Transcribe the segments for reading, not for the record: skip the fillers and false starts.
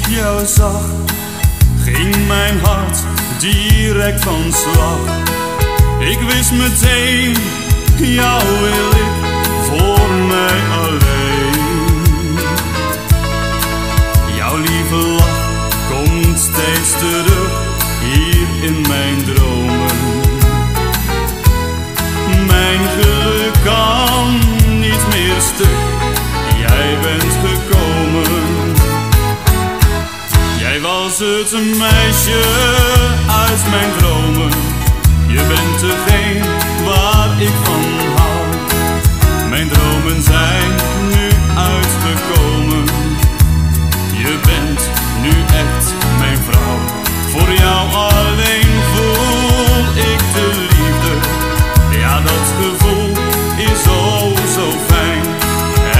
jou zag, ging mijn hart direct van slag. Ik wist meteen, jou wil ik voor mij alleen. Jouw lieve lach komt steeds terug hier in mijn dromen. Mijn geluk kan niet meer stuk, jij bent gekomen. Jij was het meisje uit mijn dromen. Je bent degene waar ik van hou. Mijn dromen zijn nu uitgekomen. Je bent nu echt mijn vrouw. Voor jou alleen voel ik de liefde. Ja, dat gevoel is zo fijn.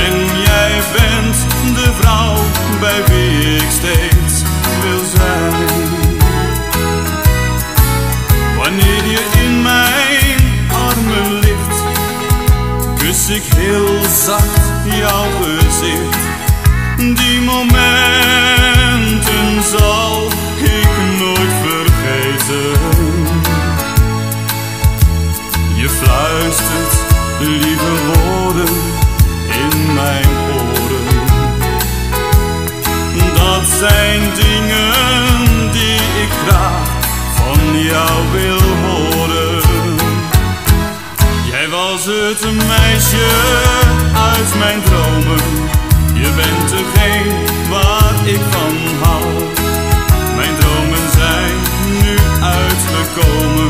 En jij bent de vrouw bij wie ik steeds wil zijn. Wanneer je in mijn armen ligt, kus ik heel zacht jouw gezicht. Die momenten zal ik nooit vergeten. Je fluistert lieve woorden in mijn oren. Dat zijn dingen die ik graag van jou wil horen. Jij was het meisje uit mijn dromen. Je bent degene waar ik van hou. Mijn dromen zijn nu uitgekomen.